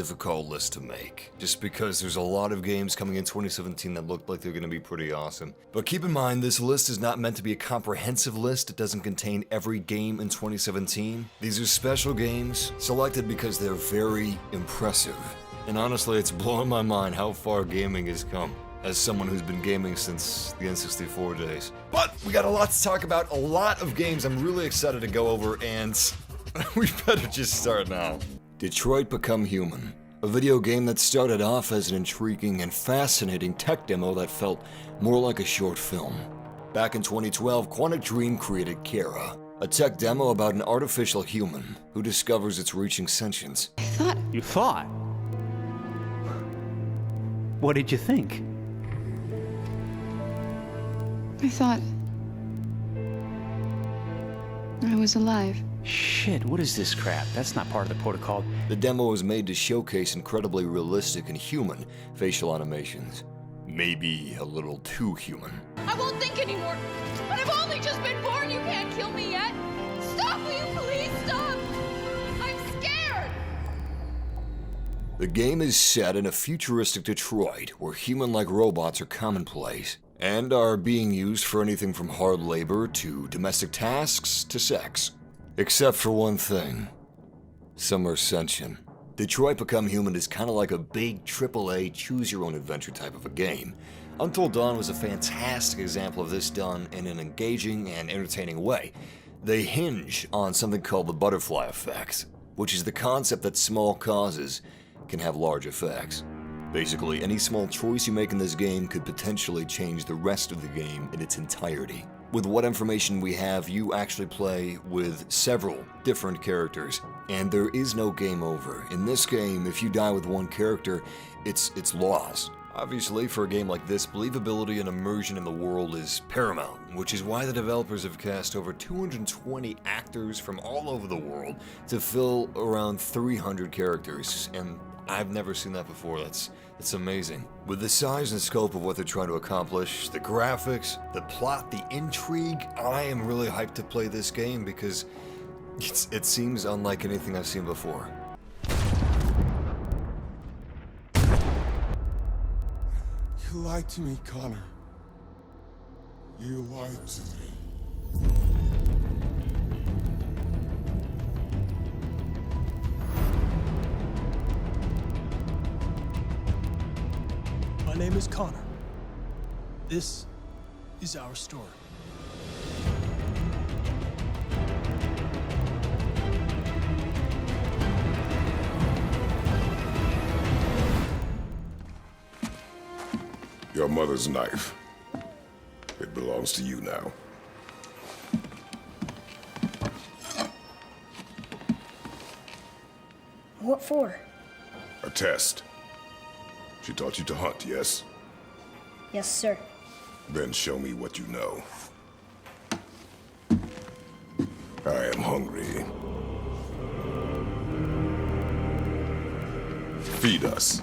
difficult list to make, just because there's a lot of games coming in 2017 that look like they're going to be pretty awesome. But keep in mind, this list is not meant to be a comprehensive list. It doesn't contain every game in 2017. These are special games, selected because they're very impressive. And honestly, it's blowing my mind how far gaming has come, as someone who's been gaming since the N64 days. But we got a lot to talk about, a lot of games I'm really excited to go over, and we better just start now. Detroit Become Human, a video game that started off as an intriguing and fascinating tech demo that felt more like a short film. Back in 2012, Quantic Dream created Kara, a tech demo about an artificial human who discovers it's reaching sentience. You thought? What did you think? I thought I was alive. Shit, what is this crap? That's not part of the protocol. The demo was made to showcase incredibly realistic and human facial animations. Maybe a little too human. I won't think anymore. But I've only just been born. You can't kill me yet. Stop, will you please stop? I'm scared. The game is set in a futuristic Detroit where human-like robots are commonplace and are being used for anything from hard labor to domestic tasks to sex. Except for one thing. Some are sentient. Detroit Become Human is kind of like a big AAA choose-your-own-adventure type of a game. Until Dawn was a fantastic example of this done in an engaging and entertaining way. They hinge on something called the butterfly effect, which is the concept that small causes can have large effects. Basically, any small choice you make in this game could potentially change the rest of the game in its entirety. With what information we have, you actually play with several different characters, and there is no game over. In this game, if you die with one character, it's lost. Obviously, for a game like this, believability and immersion in the world is paramount, which is why the developers have cast over 220 actors from all over the world to fill around 300 characters, and I've never seen that before. That's amazing. With the size and scope of what they're trying to accomplish, the graphics, the plot, the intrigue, I am really hyped to play this game because it seems unlike anything I've seen before. You lied to me, Connor. You lied to me. My name is Connor. This is our story. Your mother's knife. It belongs to you now. What for? A test. She taught you to hunt, yes? Yes, sir. Then show me what you know. I am hungry. Feed us.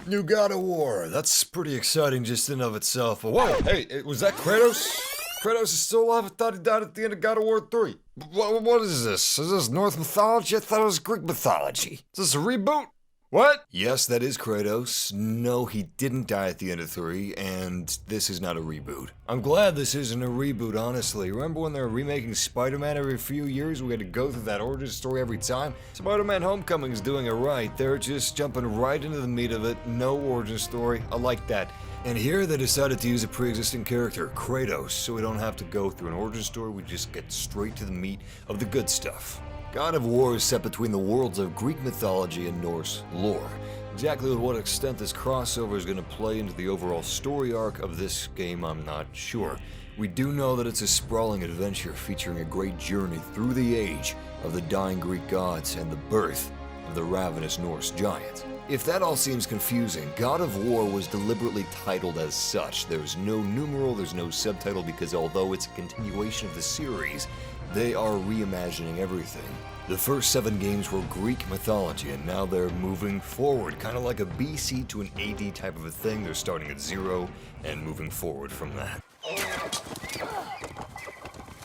New God of War. That's pretty exciting just in of itself. But whoa, hey, was that Kratos? Kratos is still alive? I thought he died at the end of God of War 3. What is this? Is this Norse mythology? I thought it was Greek mythology. Is this a reboot? What? Yes, that is Kratos. No, he didn't die at the end of 3, and this is not a reboot. I'm glad this isn't a reboot, honestly. Remember when they were remaking Spider-Man every few years? We had to go through that origin story every time? Spider-Man Homecoming is doing it right. They're just jumping right into the meat of it. No origin story. I like that. And here they decided to use a pre-existing character, Kratos, so we don't have to go through an origin story. We just get straight to the meat of the good stuff. God of War is set between the worlds of Greek mythology and Norse lore. Exactly to what extent this crossover is going to play into the overall story arc of this game, I'm not sure. We do know that it's a sprawling adventure featuring a great journey through the age of the dying Greek gods and the birth of the ravenous Norse giant. If that all seems confusing, God of War was deliberately titled as such. There's no numeral, there's no subtitle, because although it's a continuation of the series, they are reimagining everything. The first 7 games were Greek mythology, and now they're moving forward, kind of like a BC to an AD type of a thing. They're starting at 0 and moving forward from that.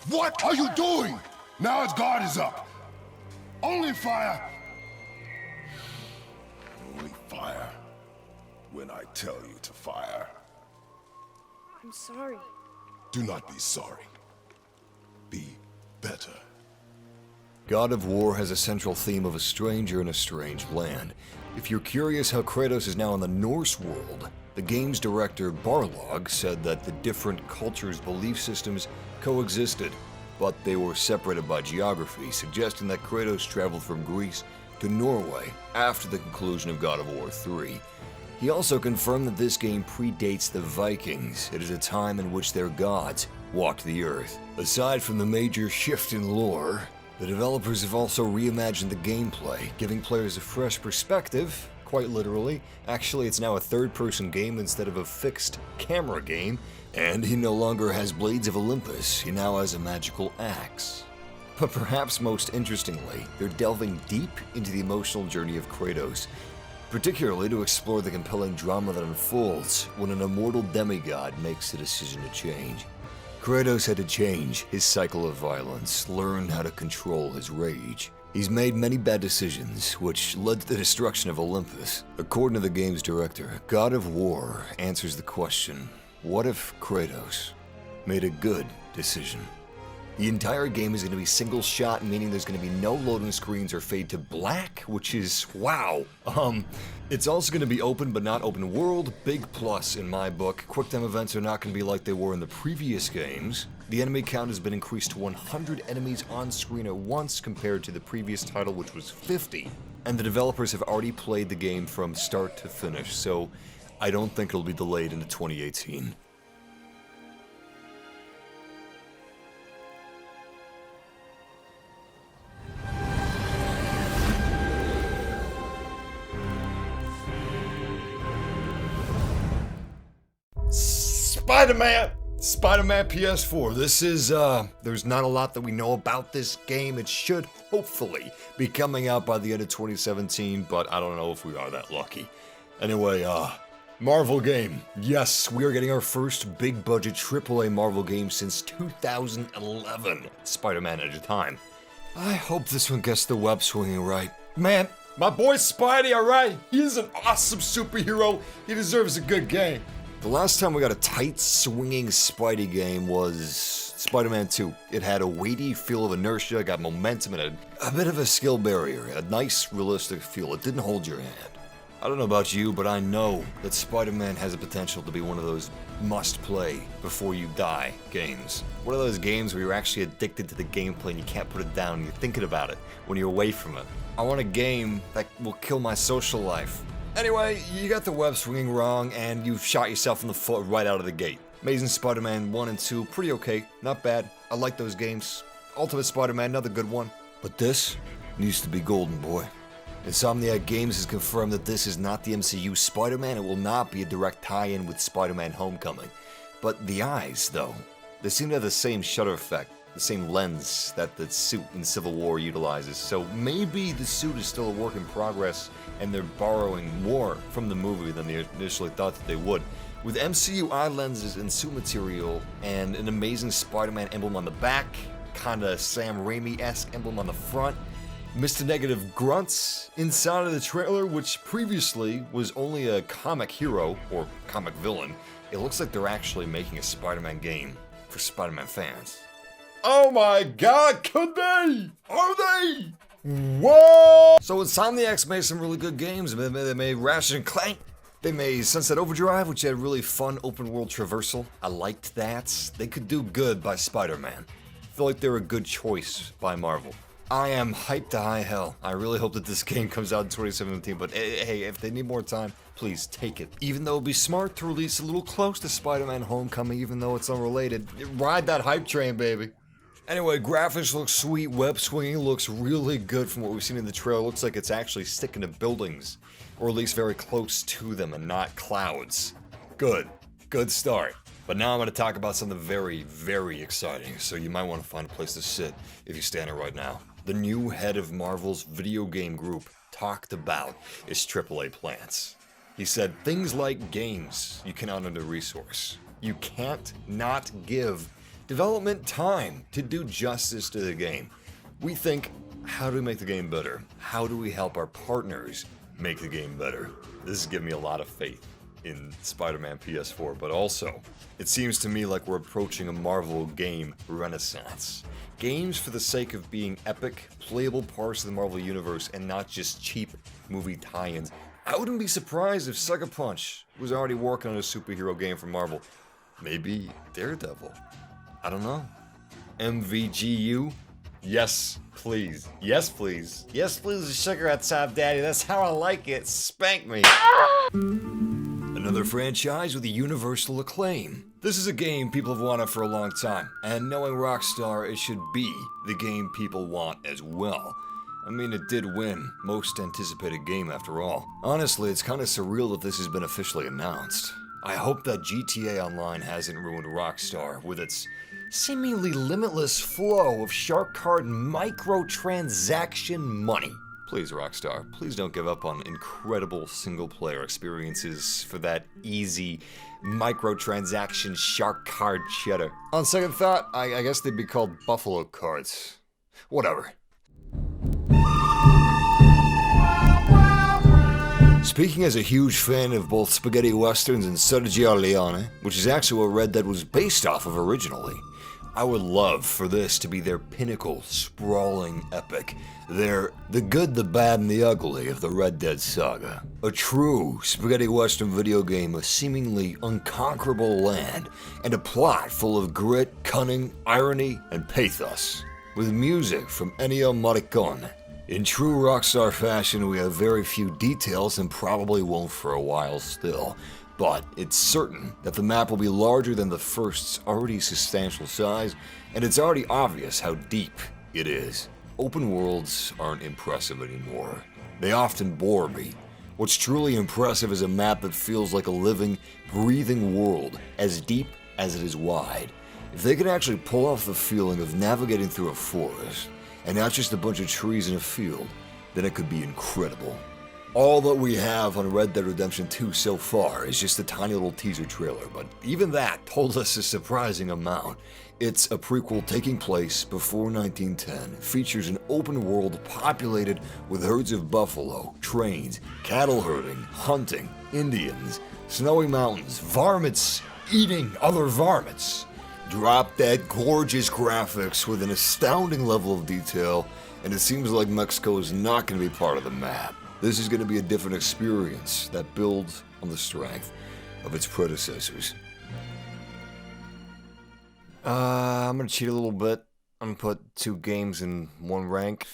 What are you doing? Now his guard is up. Only fire. when I tell you to fire. I'm sorry. Do not be sorry. Be better. God of War has a central theme of a stranger in a strange land. If you're curious how Kratos is now in the Norse world, the game's director Barlog said that the different cultures' belief systems coexisted, but they were separated by geography, suggesting that Kratos traveled from Greece to Norway after the conclusion of God of War 3. He also confirmed that this game predates the Vikings. It is a time in which their gods walked the earth. Aside from the major shift in lore, the developers have also reimagined the gameplay, giving players a fresh perspective, quite literally. Actually, it's now a third-person game instead of a fixed camera game, and he no longer has Blades of Olympus, he now has a magical axe. But perhaps most interestingly, they're delving deep into the emotional journey of Kratos, particularly to explore the compelling drama that unfolds when an immortal demigod makes the decision to change. Kratos had to change his cycle of violence, learn how to control his rage. He's made many bad decisions, which led to the destruction of Olympus. According to the game's director, God of War answers the question, what if Kratos made a good decision? The entire game is going to be single shot, meaning there's going to be no loading screens or fade to black, which is wow. It's also going to be open but not open world, big plus in my book. Quick time events are not going to be like they were in the previous games. The enemy count has been increased to 100 enemies on screen at once compared to the previous title, which was 50. And the developers have already played the game from start to finish, so I don't think it'll be delayed into 2018. Spider-Man PS4. This is, there's not a lot that we know about this game. It should hopefully be coming out by the end of 2017, but I don't know if we are that lucky. Anyway, Marvel game. Yes, we are getting our first big budget AAA Marvel game since 2011. Spider-Man Edge of Time. I hope this one gets the web swinging right. Man, my boy Spidey, alright? He is an awesome superhero. He deserves a good game. The last time we got a tight, swinging Spidey game was Spider-Man 2. It had a weighty feel of inertia, got momentum, and a bit of a skill barrier, a nice, realistic feel. It didn't hold your hand. I don't know about you, but I know that Spider-Man has the potential to be one of those must-play before you die games. One of those games where you're actually addicted to the gameplay and you can't put it down and you're thinking about it when you're away from it. I want a game that will kill my social life. Anyway, you got the web swinging wrong, and you've shot yourself in the foot right out of the gate. Amazing Spider-Man 1 and 2, pretty okay, not bad. I like those games. Ultimate Spider-Man, another good one. But this needs to be golden, boy. Insomniac Games has confirmed that this is not the MCU Spider-Man. It will not be a direct tie-in with Spider-Man Homecoming. But the eyes, though, they seem to have the same shutter effect, the same lens that the suit in Civil War utilizes. So maybe the suit is still a work in progress and they're borrowing more from the movie than they initially thought that they would. With MCU eye lenses and suit material and an amazing Spider-Man emblem on the back, kinda Sam Raimi-esque emblem on the front, Mr. Negative grunts inside of the trailer, which previously was only a comic hero or comic villain, it looks like they're actually making a Spider-Man game for Spider-Man fans. Oh my god, could they? Are they? Whoa! So Insomniac's made some really good games. They made Ratchet and Clank. They made Sunset Overdrive, which had really fun open world traversal. I liked that. They could do good by Spider-Man. I feel like they're a good choice by Marvel. I am hyped to high hell. I really hope that this game comes out in 2017, but hey, if they need more time, please take it. Even though it'd be smart to release a little close to Spider-Man Homecoming, even though it's unrelated. Ride that hype train, baby. Anyway, graphics look sweet, web swinging looks really good from what we've seen in the trailer. Looks like it's actually sticking to buildings, or at least very close to them and not clouds. Good start. But now I'm going to talk about something very, very exciting, so you might want to find a place to sit if you're standing right now. The new head of Marvel's video game group talked about his AAA plans. He said things like games you cannot under-resource. You can't not give development time to do justice to the game. We think, how do we make the game better? How do we help our partners make the game better? This is giving me a lot of faith. in Spider-Man PS4, but also, it seems to me like we're approaching a Marvel game renaissance. Games for the sake of being epic, playable parts of the Marvel Universe and not just cheap movie tie-ins. I wouldn't be surprised if Sucker Punch was already working on a superhero game for Marvel. Maybe Daredevil. I don't know. MVGU? Yes, please. Yes, please. Yes, please, sugar at top, daddy. That's how I like it. Spank me. Another franchise with a universal acclaim. This is a game people have wanted for a long time, and knowing Rockstar, it should be the game people want as well. I mean, it did win Most Anticipated Game after all. Honestly, it's kind of surreal that this has been officially announced. I hope that GTA Online hasn't ruined Rockstar with its seemingly limitless flow of shark card microtransaction money. Please, Rockstar, please don't give up on incredible single-player experiences for that easy microtransaction shark card cheddar. On second thought, I guess they'd be called Buffalo cards. Whatever. Speaking as a huge fan of both spaghetti westerns and Sergio Leone, which is actually what Red Dead was based off of originally, I would love for this to be their pinnacle, sprawling epic. They're the good, the bad, and the ugly of the Red Dead saga. A true spaghetti western video game, a seemingly unconquerable land, and a plot full of grit, cunning, irony, and pathos. With music from Ennio Morricone. In true Rockstar fashion, we have very few details and probably won't for a while still. But it's certain that the map will be larger than the first's already substantial size, and it's already obvious how deep it is. Open worlds aren't impressive anymore. They often bore me. What's truly impressive is a map that feels like a living, breathing world, as deep as it is wide. If they can actually pull off the feeling of navigating through a forest, and not just a bunch of trees in a field, then it could be incredible. All that we have on Red Dead Redemption 2 so far is just a tiny little teaser trailer, but even that told us a surprising amount. It's a prequel taking place before 1910, features an open world populated with herds of buffalo, trains, cattle herding, hunting, Indians, snowy mountains, varmints eating other varmints. Drop dead gorgeous graphics with an astounding level of detail, and it seems like Mexico is not going to be part of the map. This is going to be a different experience that builds on the strength of its predecessors. I'm going to cheat a little bit. I'm going to put 2 games in one rank.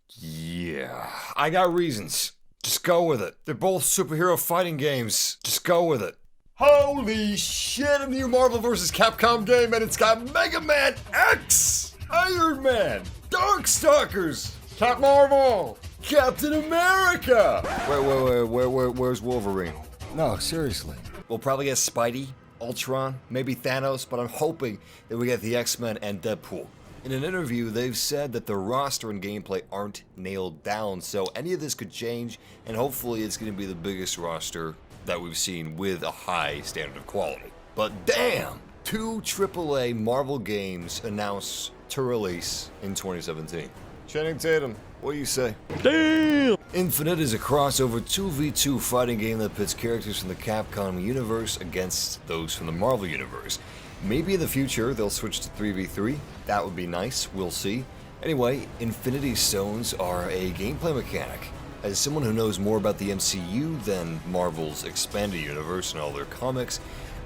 Yeah, I got reasons. Just go with it. They're both superhero fighting games. Just go with it. Holy shit, a new Marvel vs. Capcom game, and it's got Mega Man X, Iron Man, Darkstalkers, Cap Marvel, Captain America! Where's Wolverine? No, seriously. We'll probably get Spidey, Ultron, maybe Thanos, but I'm hoping that we get the X-Men and Deadpool. In an interview, they've said that the roster and gameplay aren't nailed down, so any of this could change, and hopefully it's going to be the biggest roster that we've seen with a high standard of quality. But damn! 2 AAA Marvel games announced to release in 2017. Channing Tatum, what do you say? Damn! Infinite is a crossover 2v2 fighting game that pits characters from the Capcom universe against those from the Marvel universe. Maybe in the future they'll switch to 3v3. That would be nice, we'll see. Anyway, Infinity Stones are a gameplay mechanic. As someone who knows more about the MCU than Marvel's expanded universe and all their comics,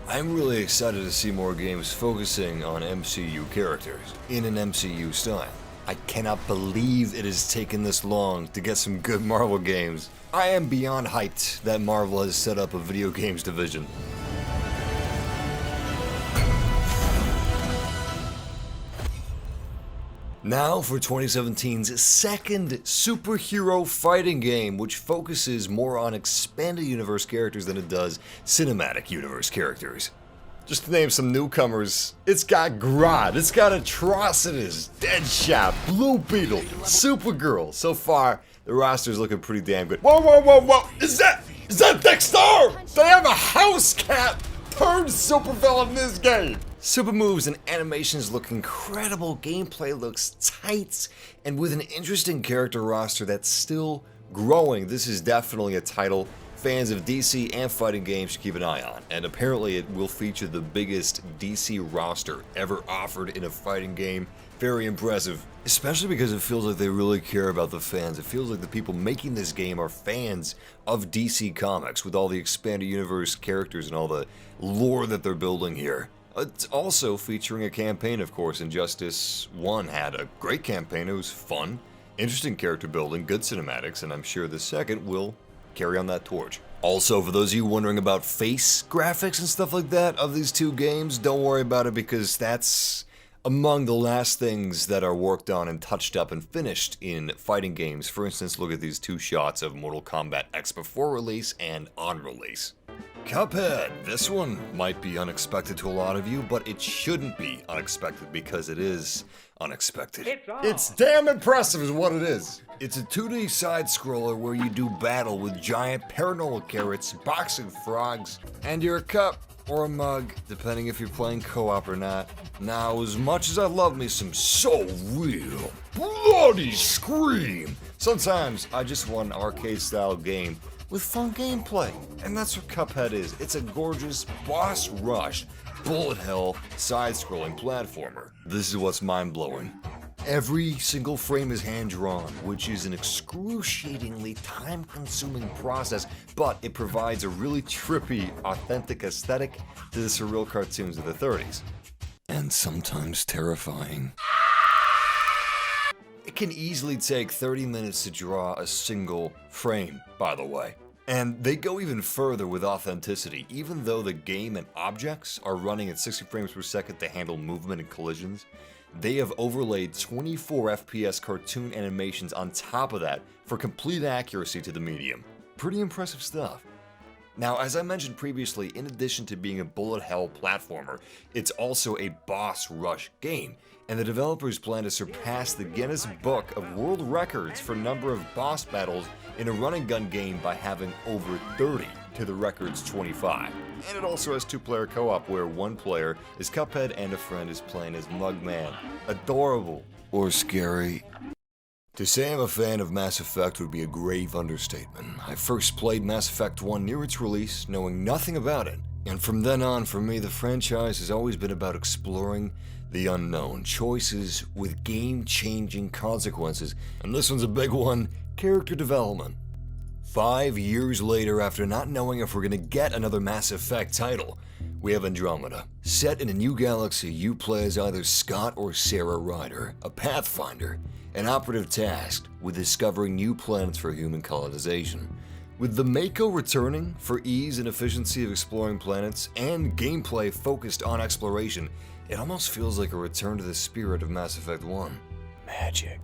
I'm really excited to see more games focusing on MCU characters in an MCU style. I cannot believe it has taken this long to get some good Marvel games. I am beyond hyped that Marvel has set up a video games division. Now for 2017's second superhero fighting game, which focuses more on expanded universe characters than it does cinematic universe characters. Just to name some newcomers, it's got Grodd, it's got Atrocitus, Deadshot, Blue Beetle, Supergirl. So far, the roster's looking pretty damn good. Whoa! Is that Dexter? They have a house cat turned supervillain in this game. Super moves and animations look incredible, gameplay looks tight, and with an interesting character roster that's still growing, this is definitely a title fans of DC and fighting games should keep an eye on, and apparently it will feature the biggest DC roster ever offered in a fighting game. Very impressive, especially because it feels like they really care about the fans. It feels like the people making this game are fans of DC Comics with all the expanded universe characters and all the lore that they're building here. It's also featuring a campaign, of course. Injustice 1 had a great campaign. It was fun, interesting character building, good cinematics, and I'm sure the second will carry on that torch. Also, for those of you wondering about face graphics and stuff like that of these two games, don't worry about it because that's among the last things that are worked on and touched up and finished in fighting games. For instance, look at these two shots of Mortal Kombat X before release and on release. Cuphead. This one might be unexpected to a lot of you, but it shouldn't be unexpected because it is unexpected. It's damn impressive is what it is. It's a 2D side-scroller where you do battle with giant paranormal carrots, boxing frogs, and your cup or a mug, depending if you're playing co-op or not. Now, as much as I love me some so real bloody Scream, sometimes I just want an arcade-style game with fun gameplay, and that's what Cuphead is. It's a gorgeous boss rush, bullet hell, side-scrolling platformer. This is what's mind-blowing. Every single frame is hand-drawn, which is an excruciatingly time-consuming process, but it provides a really trippy, authentic aesthetic to the surreal cartoons of the 30s. And sometimes terrifying. It can easily take 30 minutes to draw a single frame, by the way. And they go even further with authenticity. Even though the game and objects are running at 60 frames per second to handle movement and collisions, they have overlaid 24 FPS cartoon animations on top of that for complete accuracy to the medium. Pretty impressive stuff. Now, as I mentioned previously, in addition to being a bullet hell platformer, it's also a boss rush game, and the developers plan to surpass the Guinness Book of World Records for number of boss battles in a run-and-gun game by having over 30 to the record's 25. And it also has two-player co-op where one player is Cuphead and a friend is playing as Mugman. Adorable. Or scary. To say I'm a fan of Mass Effect would be a grave understatement. I first played Mass Effect 1 near its release, knowing nothing about it. And from then on, for me, the franchise has always been about exploring the unknown, choices with game-changing consequences. And this one's a big one, character development. 5 years later, after not knowing if we're gonna get another Mass Effect title, we have Andromeda. Set in a new galaxy, you play as either Scott or Sarah Ryder, a pathfinder, an operative tasked with discovering new planets for human colonization. With the Mako returning for ease and efficiency of exploring planets and gameplay focused on exploration, it almost feels like a return to the spirit of Mass Effect 1. Magic.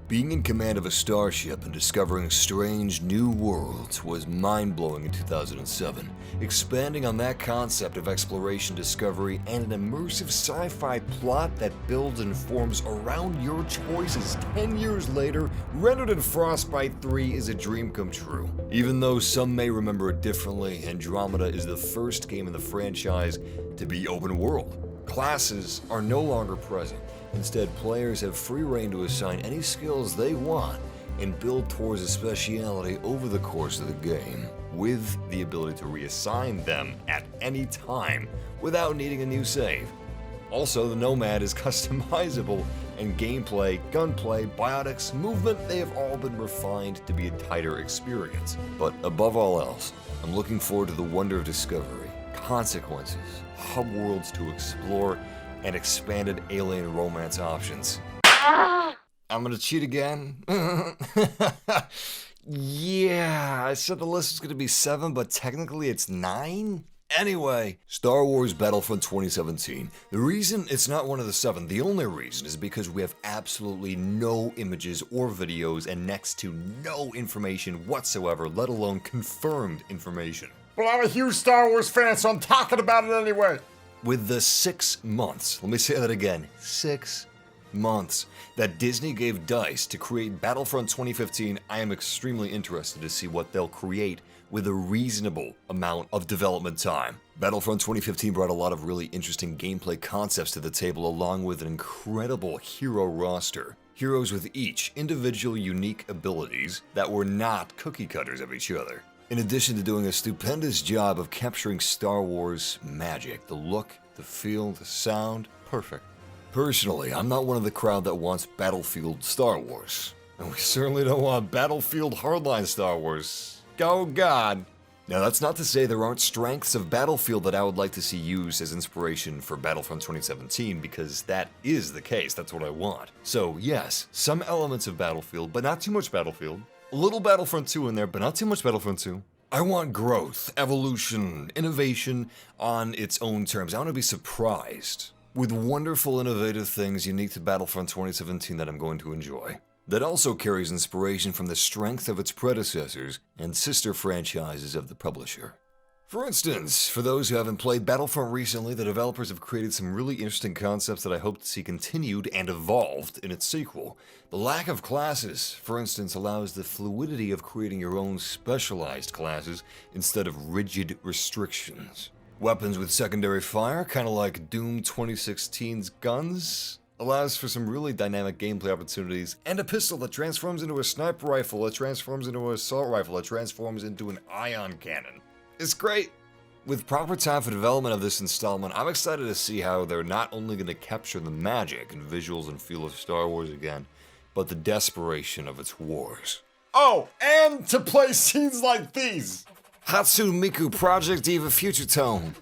Being in command of a starship and discovering strange new worlds was mind-blowing in 2007, expanding on that concept of exploration, discovery, and an immersive sci-fi plot that builds and forms around your choices 10 years later, rendered in Frostbite 3 is a dream come true. Even though some may remember it differently, Andromeda is the first game in the franchise to be open world. Classes are no longer present. Instead, players have free reign to assign any skills they want and build towards a speciality over the course of the game, with the ability to reassign them at any time without needing a new save. Also, the Nomad is customizable, and gameplay, gunplay, biotics, movement, they have all been refined to be a tighter experience. But above all else, I'm looking forward to the wonder of discovery, consequences, hub worlds to explore, and expanded alien romance options. I'm gonna cheat again. Yeah, I said the list was gonna be 7, but technically it's 9? Anyway, Star Wars Battlefront 2017. The reason it's not one of the 7, the only reason, is because we have absolutely no images or videos and next to no information whatsoever, let alone confirmed information. Well, I'm a huge Star Wars fan, so I'm talking about it anyway. With the 6 months, let me say that again, 6 months, that Disney gave DICE to create Battlefront 2015, I am extremely interested to see what they'll create with a reasonable amount of development time. Battlefront 2015 brought a lot of really interesting gameplay concepts to the table, along with an incredible hero roster. Heroes with each individual unique abilities that were not cookie cutters of each other. in addition to doing a stupendous job of capturing Star Wars magic. The look, the feel, the sound, perfect. Personally, I'm not one of the crowd that wants Battlefield Star Wars. And we certainly don't want Battlefield Hardline Star Wars. Oh God. Now that's not to say there aren't strengths of Battlefield that I would like to see used as inspiration for Battlefront 2017, because that is the case, that's what I want. So yes, some elements of Battlefield, but not too much Battlefield. A little Battlefront 2 in there, but not too much Battlefront 2. I want growth, evolution, innovation on its own terms. I want to be surprised with wonderful, innovative things unique to Battlefront 2017 that I'm going to enjoy. That also carries inspiration from the strength of its predecessors and sister franchises of the publisher. For instance, for those who haven't played Battlefront recently, the developers have created some really interesting concepts that I hope to see continued and evolved in its sequel. The lack of classes, for instance, allows the fluidity of creating your own specialized classes instead of rigid restrictions. Weapons with secondary fire, kind of like Doom 2016's guns, allows for some really dynamic gameplay opportunities, and a pistol that transforms into a sniper rifle, that transforms into an assault rifle, that transforms into an ion cannon. It's great! With proper time for development of this installment, I'm excited to see how they're not only going to capture the magic and visuals and feel of Star Wars again, but the desperation of its wars. Oh, and to play scenes like these! Hatsune Miku Project Diva Future Tone.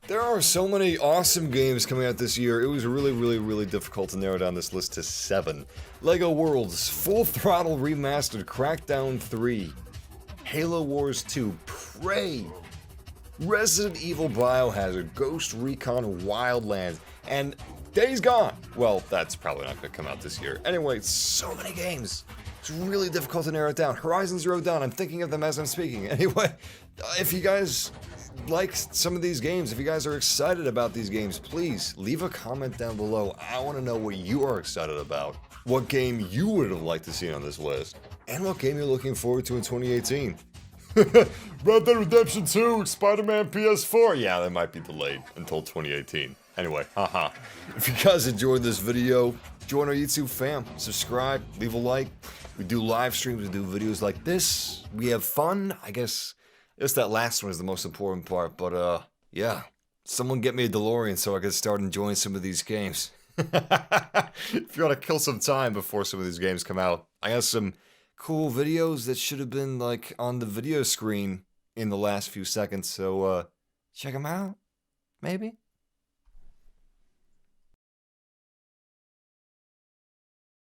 There are so many awesome games coming out this year, it was really difficult to narrow down this list to 7. LEGO Worlds, Full Throttle Remastered, Crackdown 3, Halo Wars 2, Prey, Resident Evil Biohazard, Ghost Recon Wildlands, and Days Gone. Well, that's probably not going to come out this year. Anyway, so many games. It's really difficult to narrow it down. Horizon Zero Dawn, I'm thinking of them as I'm speaking. Anyway, if you guys like some of these games, if you guys are excited about these games, please leave a comment down below. I want to know what you are excited about, what game you would have liked to see on this list, and what game you're looking forward to in 2018. Red Dead Redemption 2, Spider-Man PS4. Yeah, that might be delayed until 2018. Anyway, haha. If you guys enjoyed this video, join our YouTube fam, subscribe, leave a like. We do live streams, we do videos like this. We have fun. I guess that last one is the most important part, but yeah. Someone get me a DeLorean so I can start enjoying some of these games. If you want to kill some time before some of these games come out. I got some cool videos that should have been like on the video screen in the last few seconds, so check them out, maybe.